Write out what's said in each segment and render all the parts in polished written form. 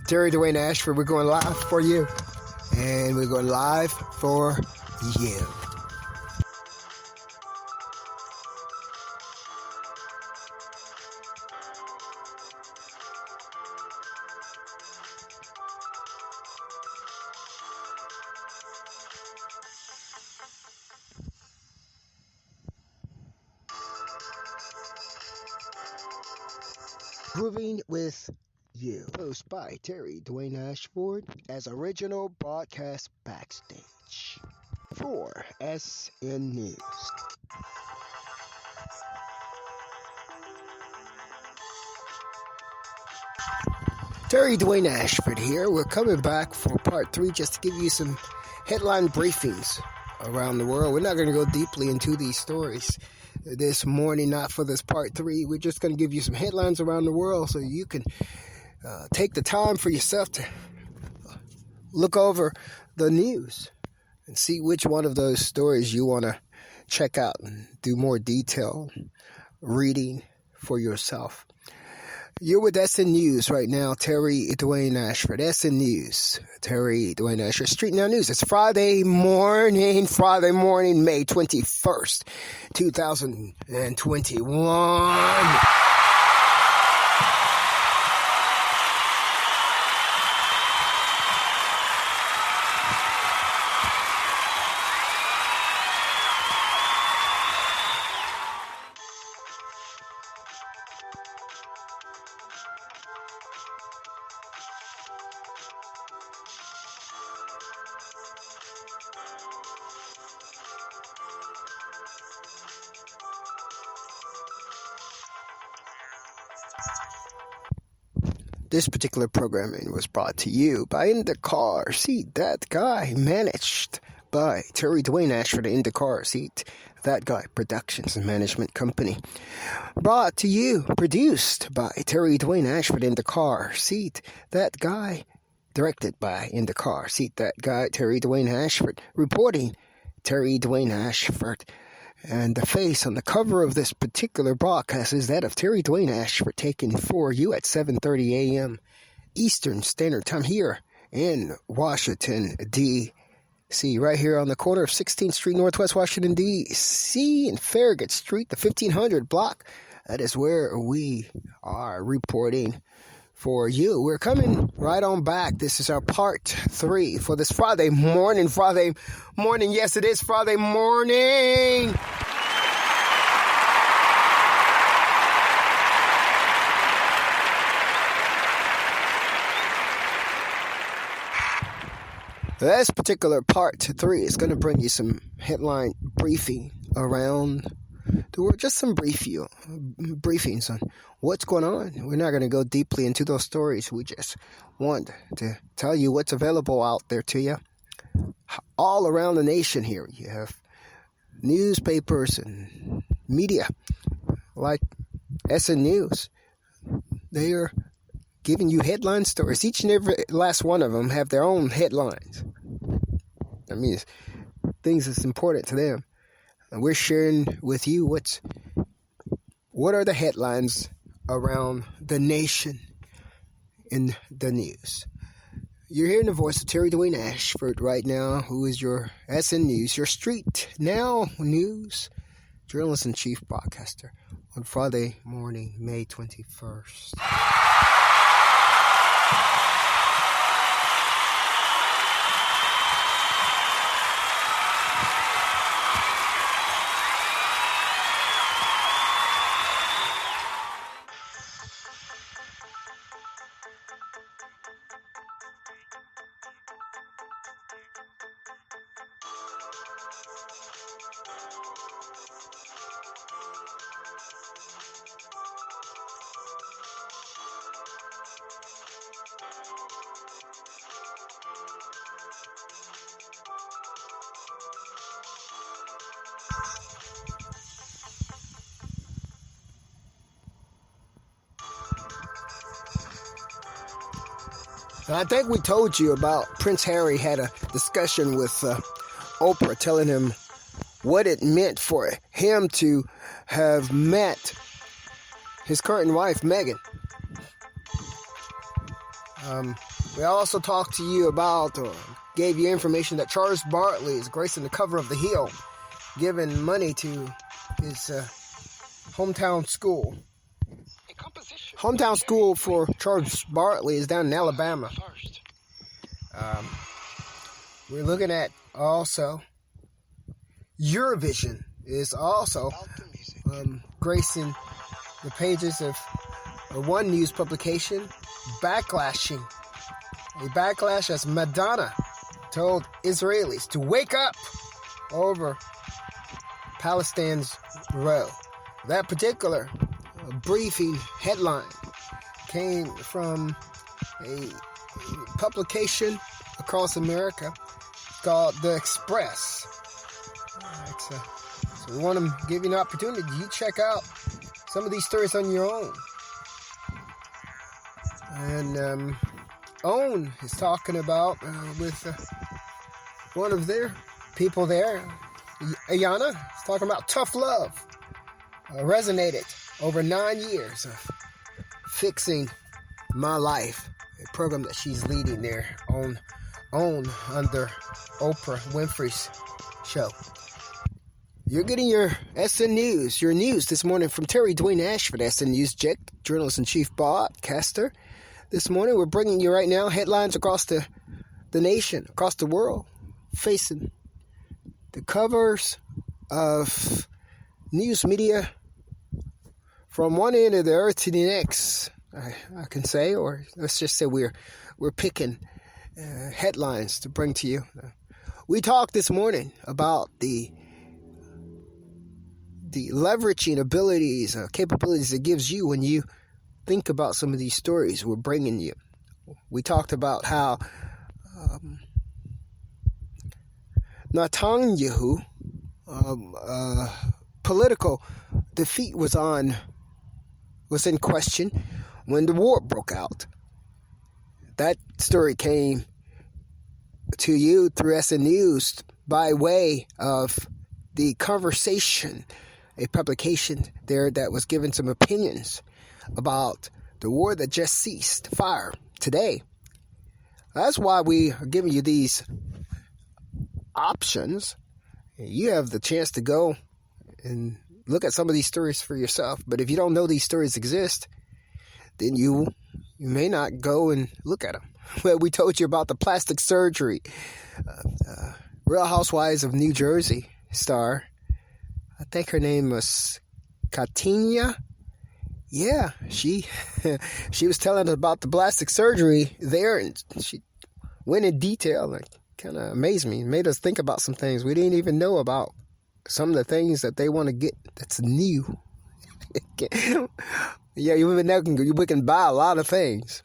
Terry-Dwayne-Ashford. We're going live for you. And we're going live for you. Grooving with You, hosted by Terry-Dwayne-Ashford as original broadcast backstage for SNnews. Terry-Dwayne-Ashford here. We're coming back for part 3 just to give you some headline briefings around the world. We're not going to go deeply into these stories this morning, not for this part 3. We're just going to give you some headlines around the world so you can take the time for yourself to look over the news and see which one of those stories you want to check out and do more detailed reading for yourself. You're with SNnews right now, Terry-Dwayne-Ashford. SNnews, Terry-Dwayne-Ashford. StreetNOW News. It's Friday morning, May 21st, 2021. This particular programming was brought to you by IndaCarseat, DatGuY, managed by Terry-Dwayne-Ashford, IndaCarseat, DatGuY Productions and Management Company. Brought to you, produced by Terry-Dwayne-Ashford, IndaCarseat, DatGuY, directed by IndaCarseat, DatGuY, Terry-Dwayne-Ashford, reporting Terry-Dwayne-Ashford. And the face on the cover of this particular broadcast is that of Terry-Dwayne-Ashford, taken for you at 7:30 a.m. Eastern Standard Time here in Washington, D.C. Right here on the corner of 16th Street, Northwest Washington, D.C. and Farragut Street, the 1500 block. That is where we are reporting for you. We're coming right on back. This is our part 3 for this Friday morning. Yes, it is Friday morning. This particular part 3 is going to bring you some headline briefing around the world, just some briefings on what's going on. We're not going to go deeply into those stories. We just want to tell you what's available out there to you. All around the nation here, you have newspapers and media like SNnews. They are giving you headline stories. Each and every last one of them have their own headlines. I mean, things that's important to them. And we're sharing with you what are the headlines around the nation in the news. You're hearing the voice of Terry-Dwayne-Ashford right now, who is your SNnews, your StreetNOW News journalist-in-chief broadcaster on Friday morning, May 21st. I think we told you about Prince Harry had a discussion with Oprah, telling him what it meant for him to have met his current wife, Meghan. We also talked to you about, or gave you information that Charles Barkley is gracing the cover of The Hill, giving money to his hometown school. Hometown school for Charles Barkley is down in Alabama. We're looking at also Eurovision is also gracing the pages of one news publication, backlashing. A backlash as Madonna told Israelis to wake up over Palestine's row. That particular briefing headline came from a publication across America called The Express. So we want to give you an opportunity. You check out some of these stories on your own. And OWN is talking about with one of their people there, Ayana, is talking about tough love. Resonated over 9 years of fixing my life, a program that she's leading there on OWN under Oprah Winfrey's show. You're getting your SNnews, your news this morning from Terry-Dwayne-Ashford, SNnews journalist-in-chief broadcaster. This morning we're bringing you right now headlines across the nation, across the world, facing the covers of news media from one end of the earth to the next, I can say, or let's just say we're picking headlines to bring to you. We talked this morning about the leveraging abilities, capabilities it gives you when you think about some of these stories we're bringing you. We talked about how Netanyahu political defeat was in question when the war broke out. That story came to you through SNnews by way of The Conversation, a publication there that was giving some opinions about the war that just ceased fire today. That's why we are giving you these options. You have the chance to go and look at some of these stories for yourself. But if you don't know these stories exist, then you may not go and look at them. Well, we told you about the plastic surgery. Real Housewives of New Jersey star, I think her name was Katina. Yeah, she was telling us about the plastic surgery there, and she went in detail and kind of amazed me, made us think about some things we didn't even know about. Some of the things that they want to get that's new. Yeah, we can buy a lot of things,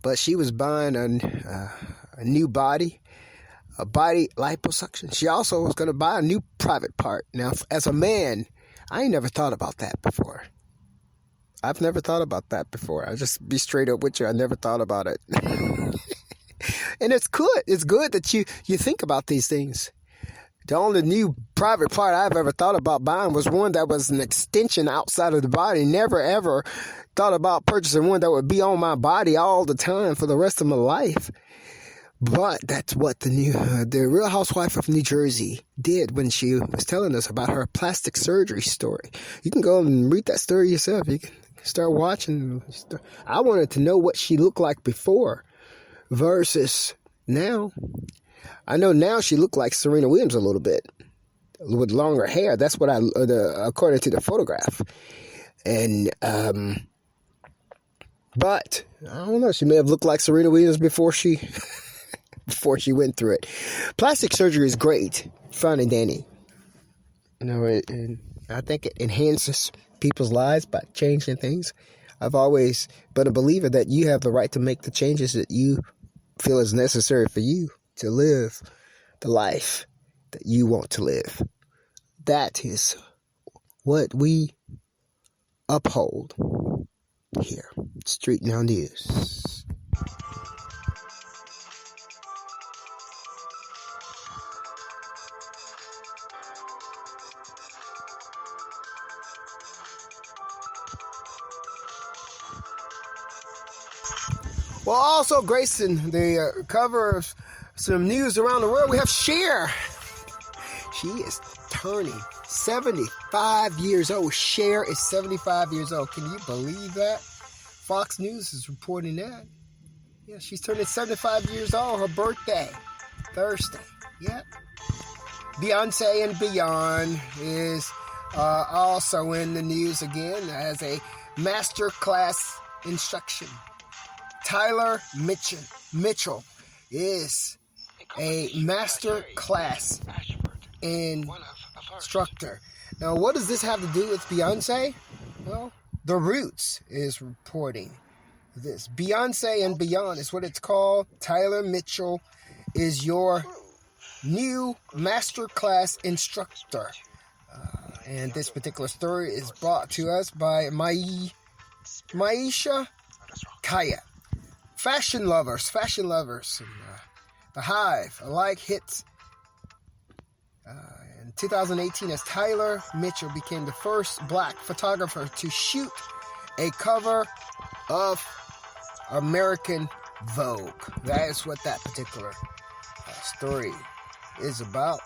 but she was buying a new body, a body liposuction. She also was going to buy a new private part. Now, as a man, I ain't never thought about that before. I've never thought about that before. I'll just be straight up with you. I never thought about it. And it's good. It's good that you think about these things. The only new private part I've ever thought about buying was one that was an extension outside of the body. Never, ever thought about purchasing one that would be on my body all the time for the rest of my life. But that's what the Real Housewife of New Jersey did when she was telling us about her plastic surgery story. You can go and read that story yourself. You can start watching. I wanted to know what she looked like before versus now. I know now she looked like Serena Williams a little bit with longer hair. That's what according to the photograph. And but I don't know. She may have looked like Serena Williams before she went through it. Plastic surgery is great, fun and dandy. You know, and I think it enhances people's lives by changing things. I've always been a believer that you have the right to make the changes that you feel is necessary for you to live the life that you want to live. That is what we uphold here. StreetNOW News. Well, also gracing the cover of some news around the world, we have Cher. She is turning 75 years old. Cher is 75 years old. Can you believe that? Fox News is reporting that. Yeah, she's turning 75 years old. Her birthday, Thursday. Yep. Beyonce and Beyond is also in the news again as a master class instruction. Tyler Mitchell is a master class instructor. Now, what does this have to do with Beyonce? Well, The Roots is reporting this. Beyonce and Beyond is what it's called. Tyler Mitchell is your new master class instructor. And this particular story is brought to us by Maisha Kaya. Fashion lovers. And, The Hive alike hits in 2018 as Tyler Mitchell became the first black photographer to shoot a cover of American Vogue. That is what that particular story is about.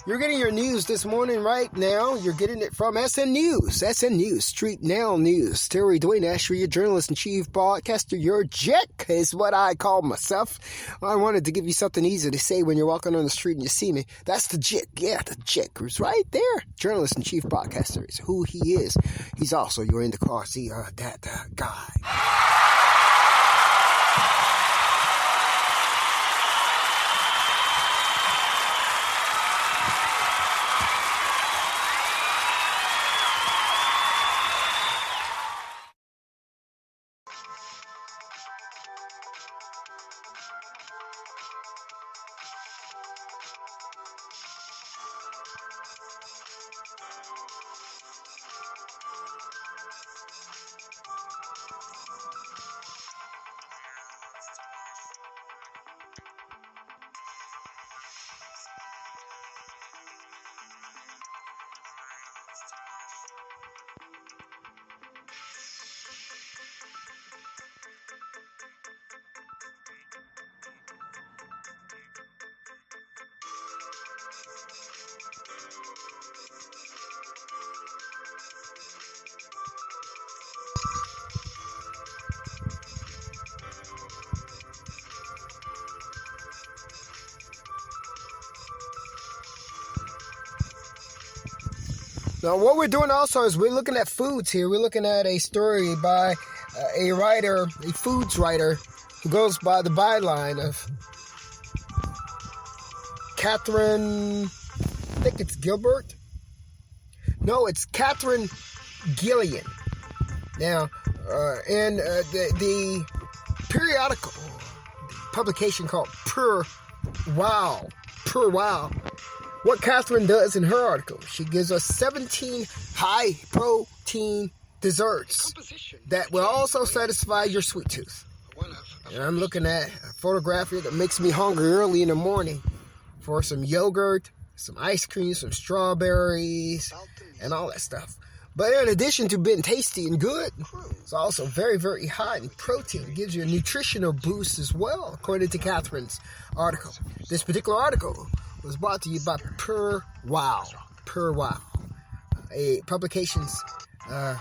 You're getting your news this morning right now. You're getting it from SNnews. SNnews, StreetNOW News. Terry-Dwayne-Ashford, your journalist-in-chief, broadcaster, your Jick is what I call myself. I wanted to give you something easy to say when you're walking on the street and you see me. That's the Jick. Yeah, the Jick is right there. Journalist-in-chief, broadcaster is who he is. He's also your in-the-car-seat, DatGuY. Now, what we're doing also is we're looking at foods here. We're looking at a story by a foods writer, who goes by the byline of Catherine, I think it's Gilbert. No, it's Catherine Gillian. Now, in the periodical, the publication called Per Wow. What Catherine does in her article, she gives us 17 high-protein desserts that will also satisfy your sweet tooth. And I'm looking at a photograph here that makes me hungry early in the morning for some yogurt, some ice cream, some strawberries, and all that stuff. But in addition to being tasty and good, it's also very, very high in protein. It gives you a nutritional boost as well, according to Catherine's article. This particular article was brought to you by Per Wow, a publications that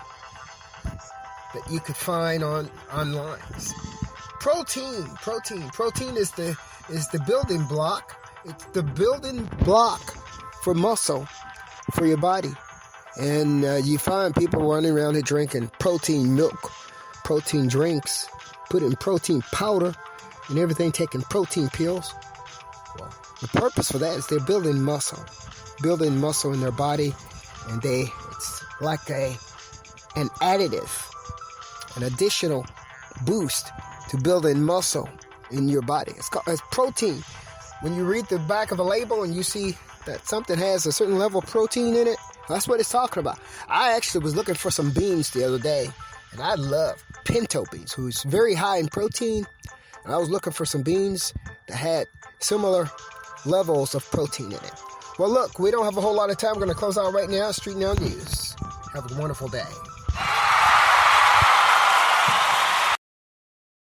you could find online. Protein is the building block. It's the building block for muscle for your body, and you find people running around here drinking protein milk, protein drinks, putting protein powder, and everything, taking protein pills. Well, the purpose for that is they're building muscle in their body, and it's like an additive, an additional boost to building muscle in your body. It's protein. When you read the back of a label and you see that something has a certain level of protein in it, that's what it's talking about. I actually was looking for some beans the other day, and I love pinto beans, who's very high in protein. And I was looking for some beans that had similar levels of protein in it. Well, look, we don't have a whole lot of time. We're going to close out right now. StreetNOW News. Have a wonderful day.